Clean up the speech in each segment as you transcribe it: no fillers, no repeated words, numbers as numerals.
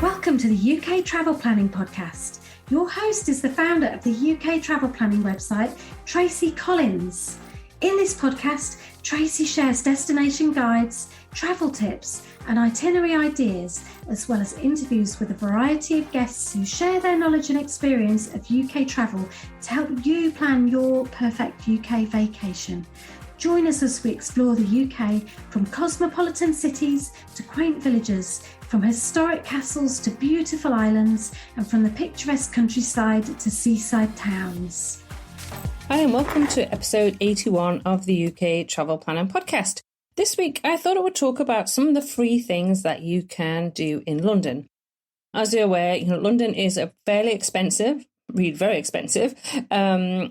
Welcome to the UK Travel Planning Podcast. Your host is the founder of the UK Travel Planning website, Tracy Collins. In this podcast, Tracy shares destination guides, travel tips, and itinerary ideas, as well as interviews with a variety of guests who share their knowledge and experience of UK travel to help you plan your perfect UK vacation. Join us as we explore the UK from cosmopolitan cities to quaint villages, from historic castles to beautiful islands, and from the picturesque countryside to seaside towns. Hi and welcome to episode 81 of the UK Travel Planning Podcast. This week I thought I would talk about some of the free things that you can do in London. As you're aware, London is a fairly expensive, very expensive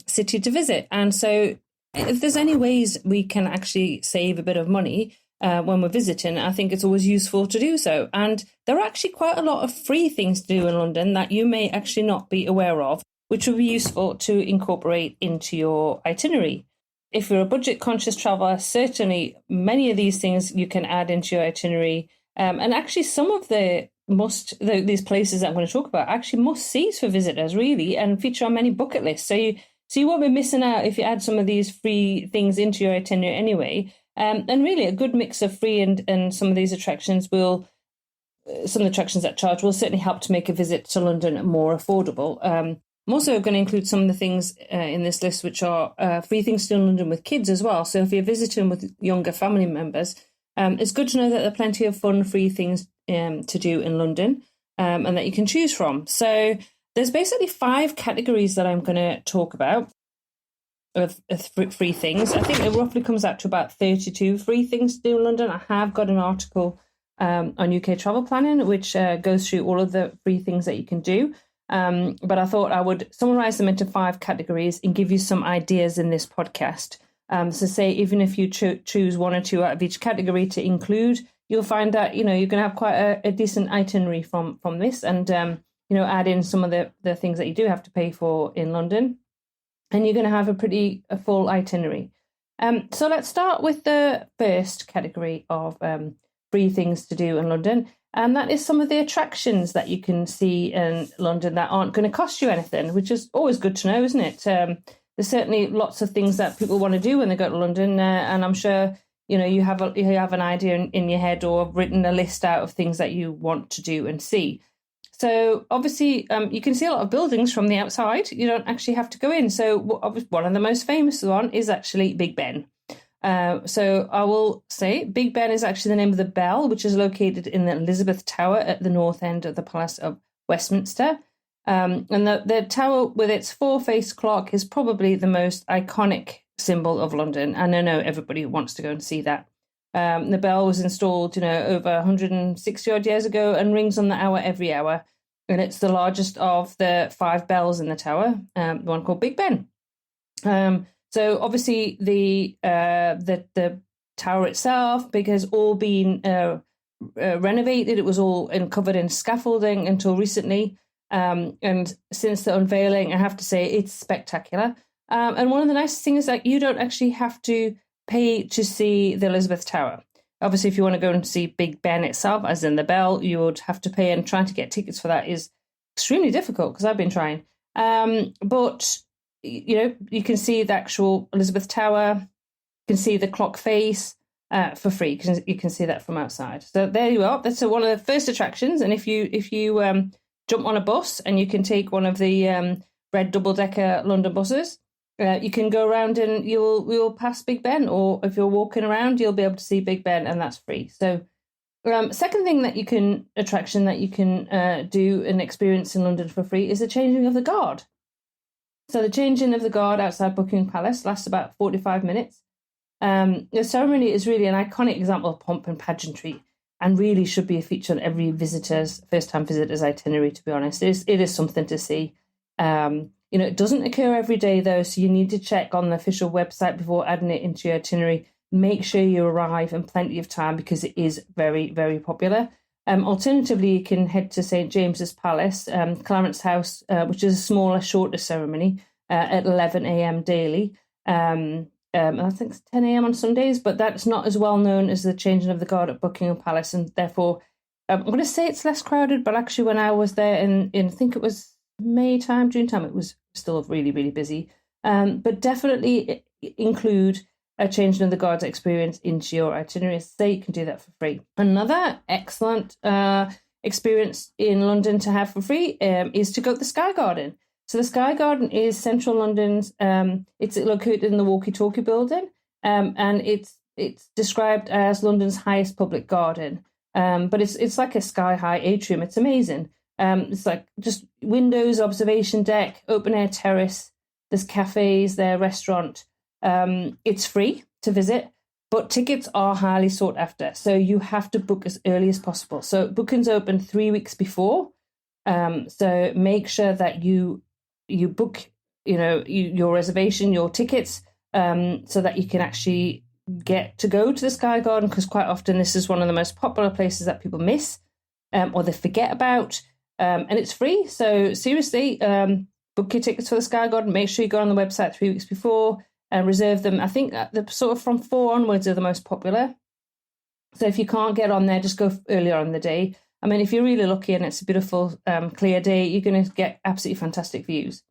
city to visit. And so if there's any ways we can actually save a bit of money when we're visiting, I think it's always useful to do so. And there are actually quite a lot of free things to do in London that you may actually not be aware of, which would be useful to incorporate into your itinerary. If you're a budget-conscious traveller, certainly many of these things you can add into your itinerary. And actually some of these places that I'm going to talk about actually must-sees for visitors, really, and feature on many bucket lists. So you won't be missing out if you add some of these free things into your itinerary anyway. And really a good mix of free and some of these attractions some of the attractions that charge will certainly help to make a visit to London more affordable. I'm also going to include some of the things in this list which are free things to do in London with kids as well. So if you're visiting with younger family members, it's good to know that there are plenty of fun, free things to do in London and that you can choose from. So there's basically 5 categories that I'm going to talk about of free things. I think it roughly comes out to about 32 free things to do in London. I have got an article on UK Travel Planning which goes through all of the free things that you can do. But I thought I would summarise them into 5 categories and give you some ideas in this podcast. So say even if you choose 1 or 2 out of each category to include, you'll find that, you're going to have quite a decent itinerary from this and, add in some of the things that you do have to pay for in London. And you're going to have a full itinerary. So let's start with the first category of free things to do in London. And that is some of the attractions that you can see in London that aren't going to cost you anything, which is always good to know, isn't it? There's certainly lots of things that people want to do when they go to London. And I'm sure, you have an idea in your head or have written a list out of things that you want to do and see. So obviously you can see a lot of buildings from the outside. You don't actually have to go in. So one of the most famous one is actually Big Ben. So I will say Big Ben is actually the name of the bell, which is located in the Elizabeth Tower at the north end of the Palace of Westminster. And the tower with its 4-faced clock is probably the most iconic symbol of London. And I know everybody wants to go and see that. The bell was installed, over 160 odd years ago and rings on the hour every hour. And it's the largest of the 5 bells in the tower, the one called Big Ben. So obviously the tower itself, has all been renovated. It was all covered in scaffolding until recently. And since the unveiling, I have to say it's spectacular. And one of the nicest things is that you don't actually have to pay to see the Elizabeth Tower. Obviously, if you want to go and see Big Ben itself, as in the bell, you would have to pay, and trying to get tickets for that is extremely difficult because I've been trying. But you can see the actual Elizabeth Tower, you can see the clock face for free because you can see that from outside. So there you are. That's one of the first attractions. And if you jump on a bus and you can take one of the red double-decker London buses, you can go around and you'll pass Big Ben, or if you're walking around, you'll be able to see Big Ben, and that's free. So, second attraction that you can do and experience in London for free is the changing of the guard. So the changing of the guard outside Buckingham Palace lasts about 45 minutes. The ceremony is really an iconic example of pomp and pageantry, and really should be a feature on every first-time visitor's itinerary. To be honest, it is something to see. It doesn't occur every day, though, so you need to check on the official website before adding it into your itinerary. Make sure you arrive in plenty of time because it is very, very popular. Alternatively, you can head to St James's Palace, Clarence House, which is a smaller, shorter ceremony at 11 a.m. daily. I think it's 10 a.m. on Sundays, but that's not as well known as the changing of the guard at Buckingham Palace, and therefore I'm going to say it's less crowded, but actually when I was there in I think it was May time, June time, it was still really, really busy. But definitely include a change in the guards experience into your itinerary. So you can do that for free. Another excellent experience in London to have for free is to go to the Sky Garden. So the Sky Garden is central London's. It's located in the Walkie Talkie building, and it's described as London's highest public garden. But it's like a sky-high atrium. It's amazing. It's like just windows, observation deck, open air terrace. There's cafes there, restaurant. It's free to visit, but tickets are highly sought after. So you have to book as early as possible. So bookings open 3 weeks before. So make sure that you book, your reservation, your tickets, so that you can actually get to go to the Sky Garden, because quite often this is one of the most popular places that people miss or they forget about. And it's free. So seriously, book your tickets for the Sky Garden. Make sure you go on the website 3 weeks before and reserve them. I think the sort of from 4 onwards are the most popular. So if you can't get on there, just go earlier on in the day. I mean, if you're really lucky and it's a beautiful, clear day, you're going to get absolutely fantastic views.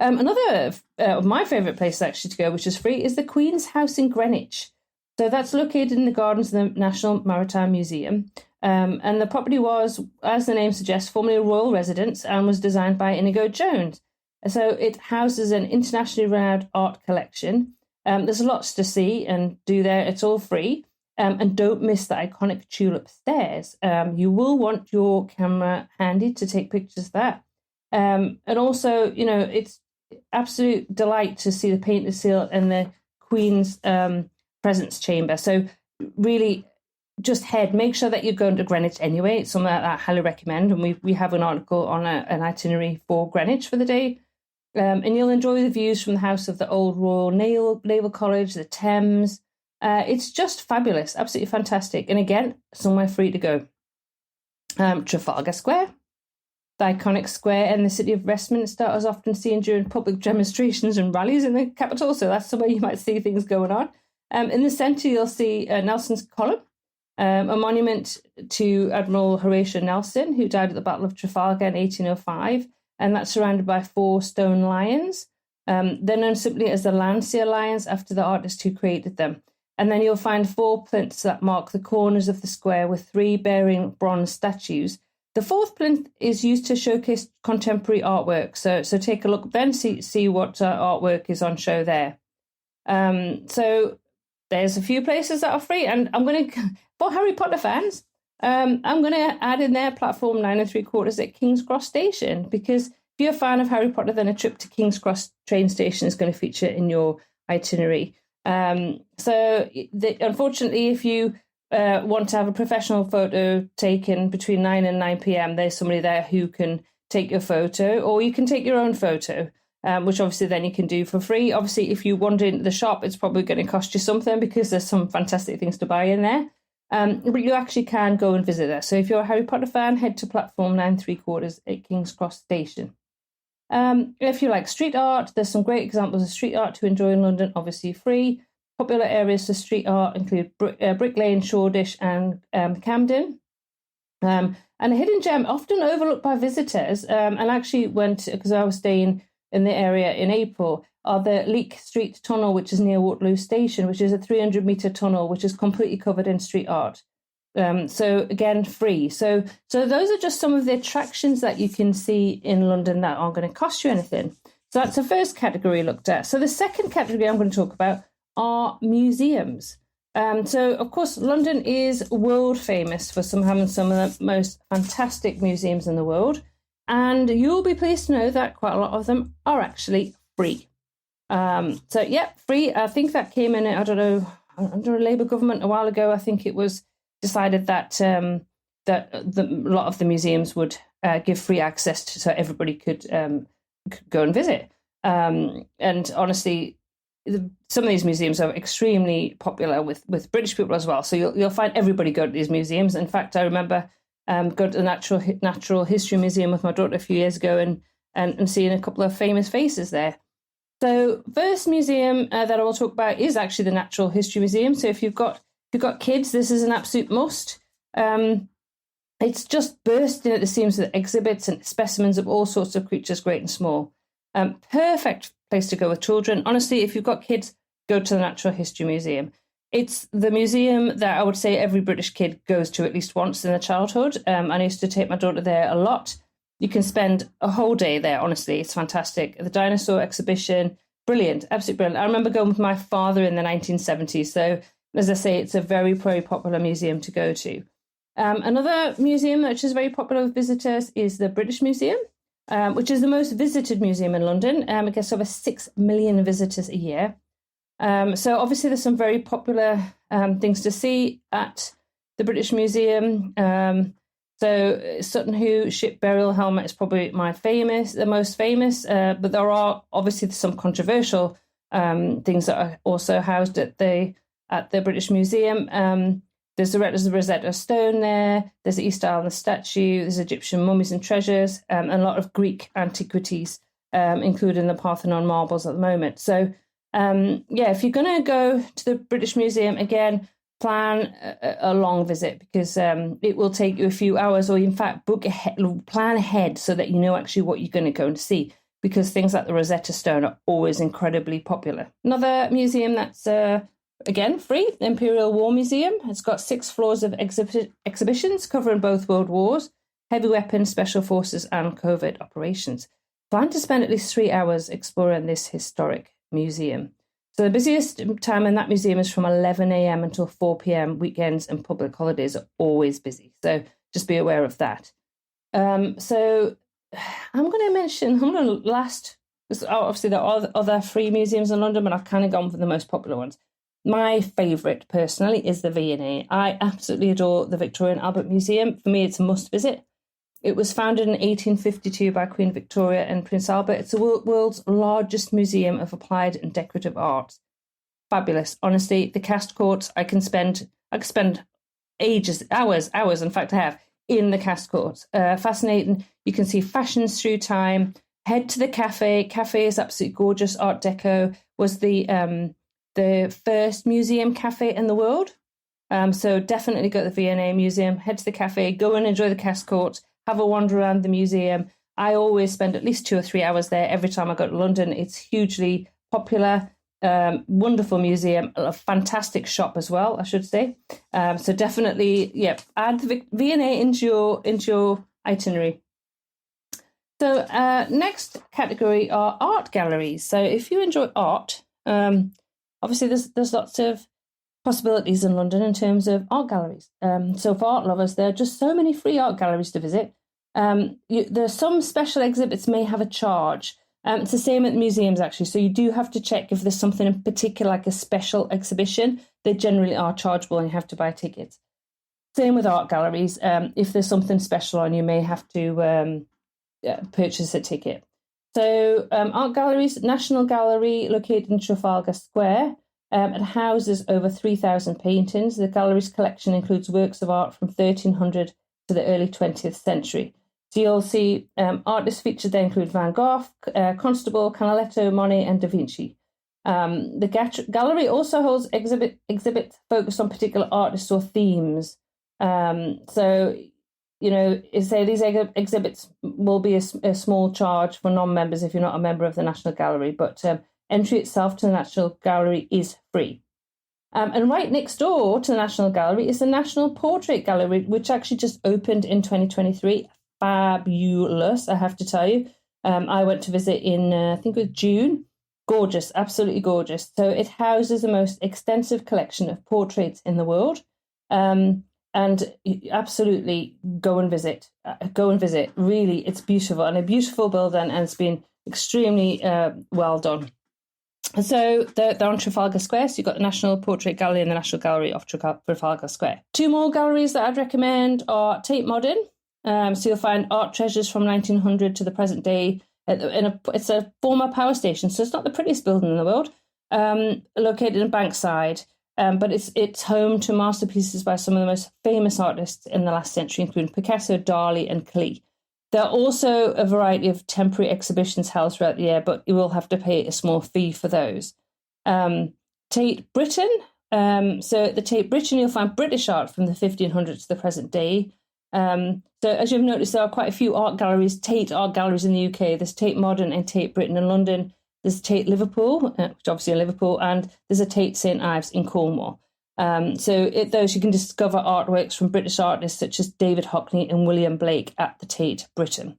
Another of my favourite places actually to go, which is free, is the Queen's House in Greenwich. So that's located in the gardens of the National Maritime Museum. And the property was, as the name suggests, formerly a royal residence and was designed by Inigo Jones. So it houses an internationally renowned art collection. There's lots to see and do there. It's all free. And don't miss the iconic tulip stairs. You will want your camera handy to take pictures of that. And also, it's absolute delight to see the painted seal and the Queen's presence chamber. So really just make sure that you're going to Greenwich anyway. It's something that I highly recommend. And we have an article on an itinerary for Greenwich for the day. And you'll enjoy the views from the house of the Old Royal Naval College, the Thames. It's just fabulous, absolutely fantastic. And again, somewhere free to go. Trafalgar Square, the iconic square in the city of Westminster, is often seen during public demonstrations and rallies in the capital. So that's somewhere you might see things going on. In the centre, you'll see Nelson's Column, a monument to Admiral Horatio Nelson, who died at the Battle of Trafalgar in 1805. And that's surrounded by 4 stone lions. They're known simply as the Landseer Lions after the artist who created them. And then you'll find 4 plinths that mark the corners of the square with 3 bearing bronze statues. The 4th plinth is used to showcase contemporary artwork. So take a look, then see what artwork is on show there. So there's a few places that are free. And I'm going to, for Harry Potter fans, I'm going to add in there platform 9 3/4 at King's Cross Station, because if you're a fan of Harry Potter, then a trip to King's Cross train station is going to feature in your itinerary. Unfortunately, if you want to have a professional photo taken between 9 and 9 p.m, there's somebody there who can take your photo, or you can take your own photo, which obviously then you can do for free. Obviously, if you wander into the shop, it's probably going to cost you something because there's some fantastic things to buy in there. But you actually can go and visit there. So if you're a Harry Potter fan, head to platform 9 3/4 at King's Cross Station. If you like street art, there's some great examples of street art to enjoy in London, obviously free. Popular areas for street art include Brick Lane, Shoreditch and Camden. And a hidden gem often overlooked by visitors, and actually went, because I was staying in the area in April, are the Leek Street Tunnel, which is near Waterloo Station, which is a 300-metre tunnel, which is completely covered in street art. So again, free. So those are just some of the attractions that you can see in London that aren't going to cost you anything. So that's the first category looked at. So the second category I'm going to talk about are museums. So of course, London is world famous for having some of the most fantastic museums in the world. And you'll be pleased to know that quite a lot of them are actually free. Free. I think that came in, I don't know, under a Labour government a while ago. I think it was decided that a lot of the museums would give free access so everybody could go and visit. And honestly, some of these museums are extremely popular with British people as well. So you'll find everybody go to these museums. In fact, I remember going to the Natural History Museum with my daughter a few years ago and seeing a couple of famous faces there. So first museum that I will talk about is actually the Natural History Museum. So if you've got kids, this is an absolute must. It's just bursting at the seams with exhibits and specimens of all sorts of creatures, great and small. Perfect place to go with children. Honestly, if you've got kids, go to the Natural History Museum. It's the museum that I would say every British kid goes to at least once in their childhood. I used to take my daughter there a lot. You can spend a whole day there, honestly. It's fantastic. The dinosaur exhibition, brilliant, absolutely brilliant. I remember going with my father in the 1970s. So, as I say, it's a very, very popular museum to go to. Another museum which is very popular with visitors is the British Museum, which is the most visited museum in London. It gets over 6 million visitors a year. So obviously there's some very popular things to see at the British Museum. So Sutton Hoo ship burial helmet is probably the most famous, but there are obviously some controversial things that are also housed at the British Museum. There's the Rosetta Stone there. There's the East Island statue. There's Egyptian mummies and treasures, and a lot of Greek antiquities, including the Parthenon marbles at the moment. So, if you're going to go to the British Museum, again, plan a long visit because it will take you a few hours, or in fact, plan ahead so that you know actually what you're going to go and see, because things like the Rosetta Stone are always incredibly popular. Another museum that's again, free, the Imperial War Museum. It's got 6 floors of exhibitions covering both world wars, heavy weapons, special forces, and covert operations. Plan to spend at least 3 hours exploring this historic museum. So the busiest time in that museum is from 11 a.m. until 4 p.m. Weekends and public holidays are always busy. So just be aware of that. So I'm going to last, obviously there are other free museums in London, but I've kind of gone for the most popular ones. My favourite, personally, is the V&A. I absolutely adore the Victoria and Albert Museum. For me, it's a must visit. It was founded in 1852 by Queen Victoria and Prince Albert. It's the world's largest museum of applied and decorative art. Fabulous. Honestly, the cast courts, I could spend ages, hours, in fact I have, in the cast courts. Fascinating. You can see fashions through time. Head to the cafe. Cafe is absolutely gorgeous. Art Deco was the first museum cafe in the world. So definitely go to the V&A Museum, head to the cafe, go and enjoy the cast court, have a wander around the museum. I always spend at least 2 or 3 hours there every time I go to London. It's hugely popular, wonderful museum, a fantastic shop as well, I should say. So definitely, add the V&A into your itinerary. So next category are art galleries. So if you enjoy art, obviously, there's lots of possibilities in London in terms of art galleries. So for art lovers, there are just so many free art galleries to visit. There's some special exhibits may have a charge. It's the same at museums, actually. So you do have to check if there's something in particular, like a special exhibition. They generally are chargeable and you have to buy tickets. Same with art galleries. If there's something special on, you may have to purchase a ticket. So art galleries, National Gallery, located in Trafalgar Square. It houses over 3,000 paintings. The gallery's collection includes works of art from 1300 to the early 20th century. So you'll see artists featured there include Van Gogh, Constable, Canaletto, Monet, and Da Vinci. The gallery also holds exhibits focused on particular artists or themes. So, say these exhibits will be a small charge for non-members if you're not a member of the National Gallery, but entry itself to the National Gallery is free. And right next door to the National Gallery is the National Portrait Gallery, which actually just opened in 2023. Fabulous, I have to tell you. I went to visit in, I think it was June. Gorgeous, absolutely gorgeous. So it houses the most extensive collection of portraits in the world. And absolutely go and visit. Really, it's beautiful and a beautiful building, and it's been extremely well done. So they're on Trafalgar Square. So you've got the National Portrait Gallery and the National Gallery of Trafalgar Square. 2 more galleries that I'd recommend are Tate Modern. So you'll find art treasures from 1900 to the present day. It's a former power station, so it's not the prettiest building in the world, located in Bankside. But it's home to masterpieces by some of the most famous artists in the last century, including Picasso, Dali, and Klee. There are also a variety of temporary exhibitions held throughout the year, but you will have to pay a small fee for those. Tate Britain. So at the Tate Britain, you'll find British art from the 1500s to the present day. So as you've noticed, there are quite a few art galleries, Tate art galleries in the UK. There's Tate Modern and Tate Britain in London. There's Tate Liverpool, which obviously in Liverpool, and there's a Tate St Ives in Cornwall. So at those you can discover artworks from British artists such as David Hockney and William Blake at the Tate Britain.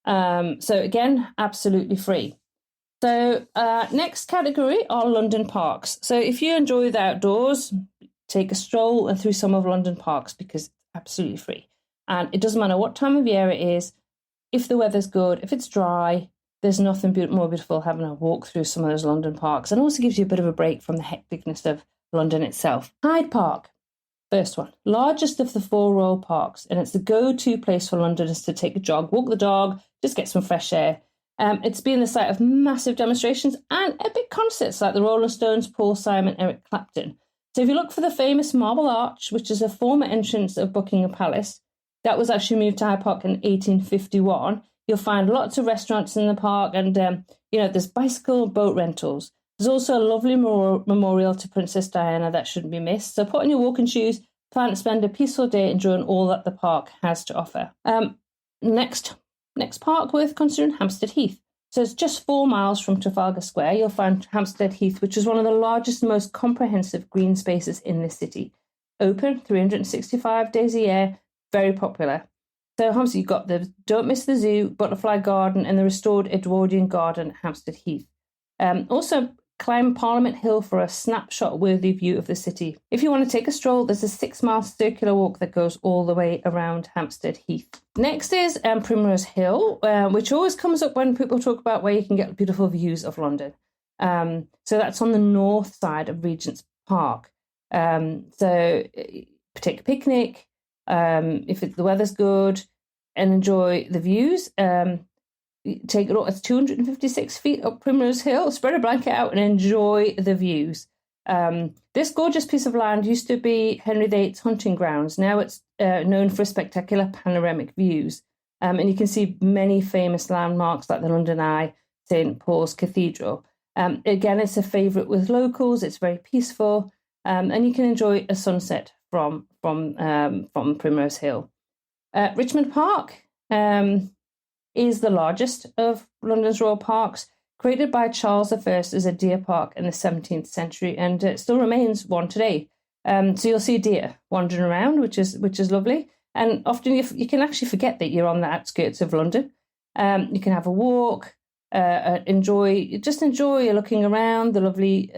So again, absolutely free. So next category are London parks. So if you enjoy the outdoors, take a stroll and through some of London parks because it's absolutely free. And it doesn't matter what time of year it is. If the weather's good, if it's dry, there's nothing more beautiful having a walk through some of those London parks. And also gives you a bit of a break from the hecticness of London itself. Hyde Park, first one, largest of the 4 royal parks. And it's the go-to place for Londoners to take a jog, walk the dog, just get some fresh air. It's been the site of massive demonstrations and epic concerts like the Rolling Stones, Paul Simon, Eric Clapton. So if you look for the famous Marble Arch, which is a former entrance of Buckingham Palace, that was actually moved to Hyde Park in 1851. You'll find lots of restaurants in the park and, there's bicycle boat rentals. There's also a lovely memorial to Princess Diana that shouldn't be missed. So put on your walking shoes, plan to spend a peaceful day enjoying all that the park has to offer. Next park worth considering, Hampstead Heath. So it's just 4 miles from Trafalgar Square. You'll find Hampstead Heath, which is one of the largest and most comprehensive green spaces in this city. Open 365 days a year, very popular. So Hampstead, you've got the Don't Miss the Zoo, Butterfly Garden, and the restored Edwardian Garden, Hampstead Heath. Also, climb Parliament Hill for a snapshot-worthy view of the city. If you want to take a stroll, there's a 6-mile circular walk that goes all the way around Hampstead Heath. Next is Primrose Hill, which always comes up when people talk about where you can get beautiful views of London. So that's on the north side of Regent's Park. So take a picnic, if the weather's good, and enjoy the views. Take it all, it's 256 feet up Primrose Hill, spread a blanket out and enjoy the views. This gorgeous piece of land used to be Henry VIII's hunting grounds. Now it's known for spectacular panoramic views. And you can see many famous landmarks like the London Eye, St. Paul's Cathedral. Again, it's a favourite with locals. It's very peaceful. And you can enjoy a sunset from Primrose Hill. Richmond Park is the largest of London's royal parks, created by Charles I as a deer park in the 17th century, and it still remains one today. So you'll see deer wandering around, which is lovely. And often you can actually forget that you're on the outskirts of London. You can have a walk, enjoy looking around the lovely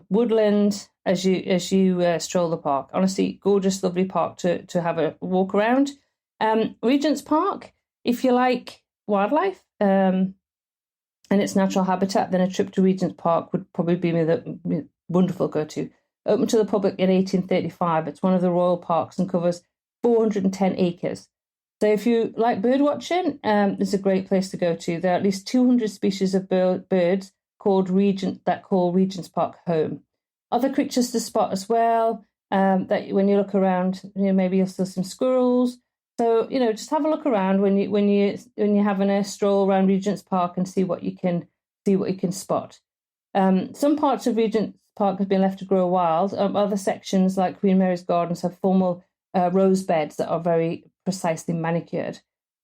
woodland as you stroll the park. Honestly, gorgeous, lovely park to have a walk around. Regent's Park, if you like wildlife and its natural habitat, then a trip to Regent's Park would probably be the wonderful go-to. Opened to the public in 1835, it's one of the royal parks and covers 410 acres. So if you like bird watching, it's a great place to go to. There are at least 200 species of birds call Regent's Park home. Other creatures to spot as well, that when you look around, maybe you'll see some squirrels. So, just have a look around when you're having a stroll around Regent's Park and see what you can spot. Some parts of Regent's Park have been left to grow wild. Other sections, like Queen Mary's Gardens, have formal rose beds that are very precisely manicured.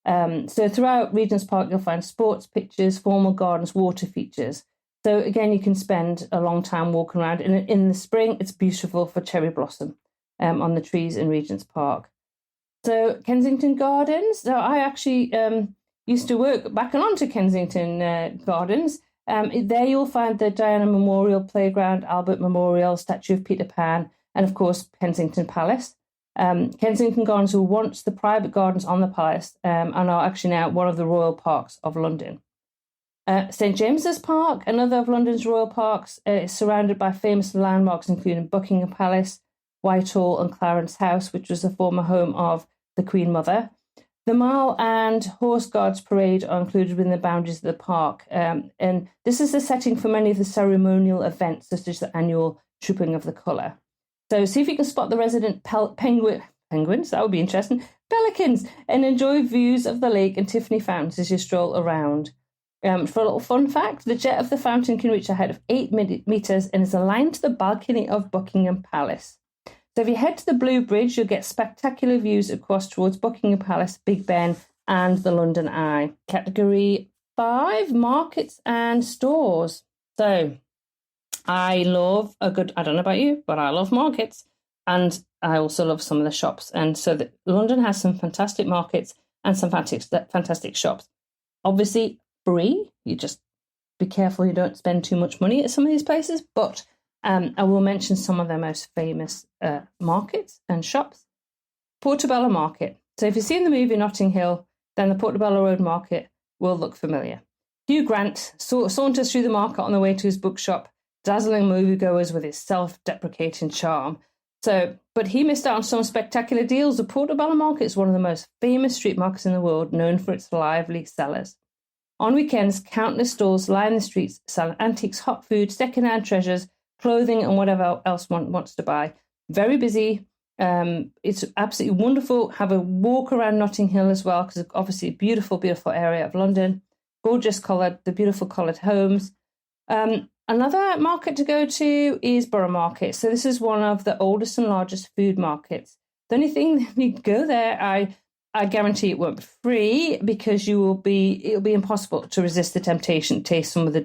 So throughout Regent's Park, you'll find sports pitches, formal gardens, water features. So again, you can spend a long time walking around. In the spring, it's beautiful for cherry blossom on the trees in Regent's Park. So Kensington Gardens. So I actually used to work back and onto Kensington Gardens. There you'll find the Diana Memorial Playground, Albert Memorial, statue of Peter Pan, and of course Kensington Palace. Kensington Gardens were once the private gardens on the palace and are actually now one of the royal parks of London. St James's Park, another of London's royal parks, is surrounded by famous landmarks including Buckingham Palace, Whitehall and Clarence House, which was the former home of the Queen Mother. The Mile and Horse Guards Parade are included within the boundaries of the park, and this is the setting for many of the ceremonial events, such as the annual Trooping of the Colour. So see if you can spot the resident penguins, that would be interesting, pelicans, and enjoy views of the lake and Tiffany fountains as you stroll around. For a little fun fact, the jet of the fountain can reach a height of 8 metres and is aligned to the balcony of Buckingham Palace. So if you head to the Blue Bridge, you'll get spectacular views across towards Buckingham Palace, Big Ben, and the London Eye. Category 5, markets and stores. So I love I don't know about you, but I love markets. And I also love some of the shops. And so London has some fantastic markets and some fantastic shops. Obviously, free. You just be careful you don't spend too much money at some of these places. But I will mention some of their most famous markets and shops. Portobello Market. So if you've seen the movie Notting Hill, then the Portobello Road Market will look familiar. Hugh Grant saunters through the market on the way to his bookshop, dazzling moviegoers with his self-deprecating charm. But he missed out on some spectacular deals. The Portobello Market is one of the most famous street markets in the world, known for its lively sellers. On weekends, countless stalls line the streets selling antiques, hot food, second-hand treasures, clothing, and whatever else one wants to buy. Very busy. It's absolutely wonderful. Have a walk around Notting Hill as well, because it's obviously a beautiful, beautiful area of London. Gorgeous the beautiful coloured homes. Another market to go to is Borough Market. So this is one of the oldest and largest food markets. The only thing, if you go there, I guarantee it won't be free, because it'll be impossible to resist the temptation to taste some of the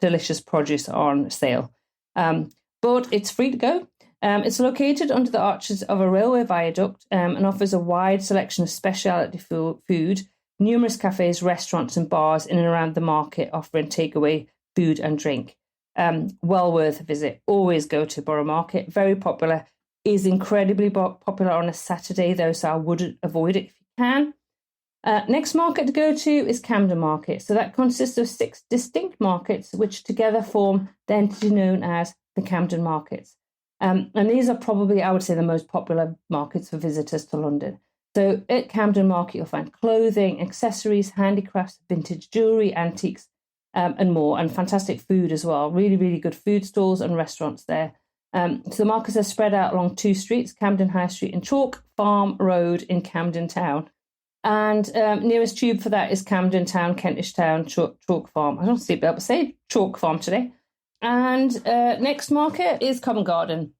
delicious produce on sale. But it's free to go. It's located under the arches of a railway viaduct and offers a wide selection of specialty food, numerous cafes, restaurants and bars in and around the market offering takeaway food and drink. Well worth a visit. Always go to Borough Market. Very popular. Is incredibly popular on a Saturday though, so I would avoid it if you can. Next market to go to is Camden Market. So that consists of 6 distinct markets, which together form the entity known as the Camden Markets. And these are probably, I would say, the most popular markets for visitors to London. So at Camden Market, you'll find clothing, accessories, handicrafts, vintage jewellery, antiques, and more, and fantastic food as well. Really, really good food stalls and restaurants there. So the markets are spread out along 2 streets, Camden High Street and Chalk Farm Road in Camden Town. And nearest tube for that is Camden Town, Kentish Town, Chalk Farm. I don't see it, but say Chalk Farm today. And next market is Covent Garden.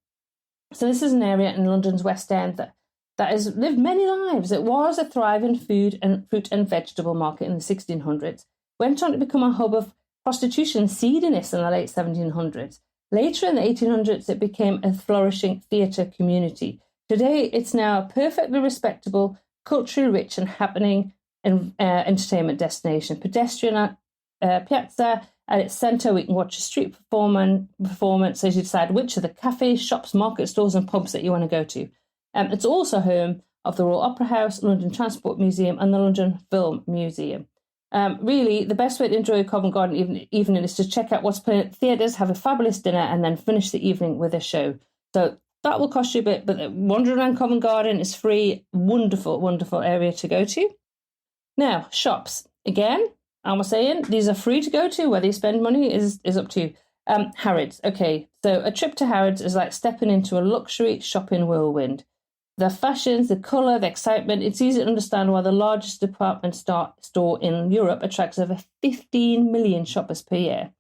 So this is an area in London's West End that has lived many lives. It was a thriving fruit and vegetable market in the 1600s. Went on to become a hub of prostitution and seediness in the late 1700s. Later in the 1800s, it became a flourishing theatre community. Today, it's now a perfectly respectable, culturally rich and happening entertainment destination. Pedestrian piazza at its centre, we can watch a street performance as you decide which of the cafes, shops, market stalls and pubs that you want to go to. It's also home of the Royal Opera House, London Transport Museum and the London Film Museum. Really, the best way to enjoy Covent Garden evening is to check out what's playing at theatres, have a fabulous dinner, and then finish the evening with a show. So that will cost you a bit, but wandering around Covent Garden is free. Wonderful, wonderful area to go to. Now, shops. Again, I was saying, these are free to go to. Whether you spend money is up to you. Harrods. Okay, so a trip to Harrods is like stepping into a luxury shopping whirlwind. The fashions, the colour, the excitement, it's easy to understand why the largest department store in Europe attracts over 15 million shoppers per year.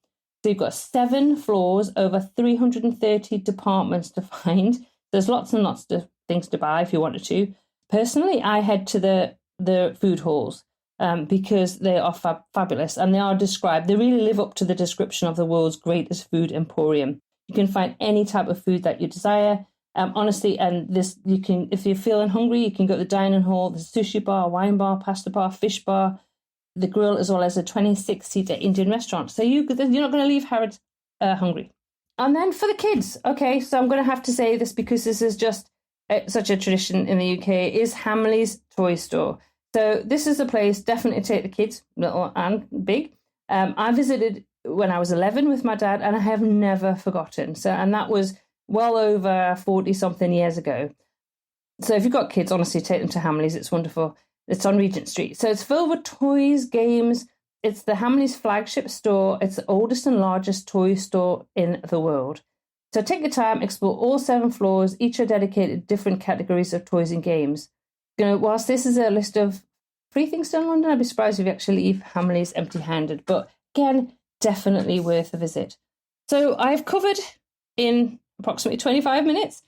So you've got 7 floors, over 330 departments to find. There's lots and lots of things to buy if you wanted to. Personally, I head to the food halls because they are fabulous and they are described. They really live up to the description of the world's greatest food emporium. You can find any type of food that you desire. Honestly, and this you can, if you're feeling hungry, you can go to the dining hall. There's a sushi bar, wine bar, pasta bar, fish bar, the grill, as well as a 26-seater Indian restaurant. So you're not going to leave Harrods hungry. And then for the kids, okay, so I'm going to have to say this because this is just such a tradition in the UK, is Hamley's Toy Store. So this is a place definitely to take the kids, little and big. I visited when I was 11 with my dad, and I have never forgotten. And that was well over 40-something years ago. So if you've got kids, honestly, take them to Hamley's. It's wonderful. It's on Regent Street. So it's filled with toys, games. It's the Hamley's flagship store. It's the oldest and largest toy store in the world. So take your time, explore all 7 floors. Each are dedicated to different categories of toys and games. Whilst this is a list of free things done in London, I'd be surprised if you actually leave Hamley's empty-handed. But again, definitely worth a visit. So I've covered in approximately 25 minutes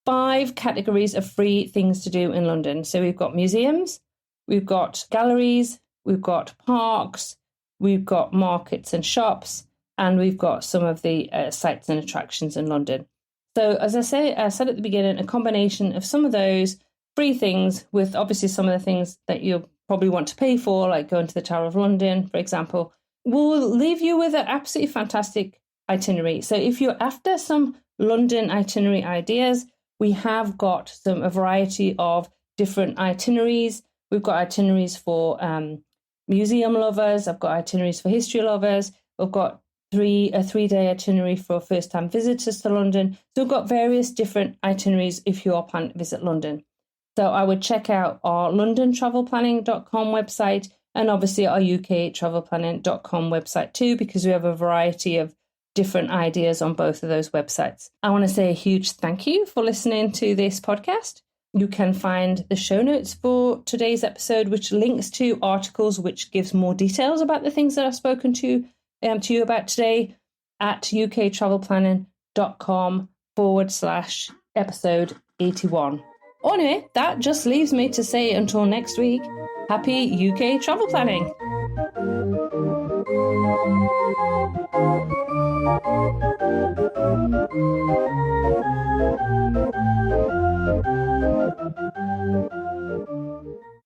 5 categories of free things to do in London. So we've got museums, we've got galleries, we've got parks, we've got markets and shops, and we've got some of the sites and attractions in London. So as I said at the beginning, a combination of some of those free things with obviously some of the things that you'll probably want to pay for, like going to the Tower of London, for example, will leave you with an absolutely fantastic itinerary. So if you're after some London itinerary ideas, we have got a variety of different itineraries. We've got itineraries for museum lovers. I've got itineraries for history lovers. We've got a 3-day itinerary for first-time visitors to London. So we've got various different itineraries if you are planning to visit London. So I would check out our londontravelplanning.com website and obviously our uktravelplanning.com website too, because we have a variety of different ideas on both of those websites. I want to say a huge thank you for listening to this podcast. You can find the show notes for today's episode, which links to articles which gives more details about the things that I've spoken to you about today at uktravelplanning.com/episode 81. Anyway, that just leaves me to say until next week, happy UK travel planning.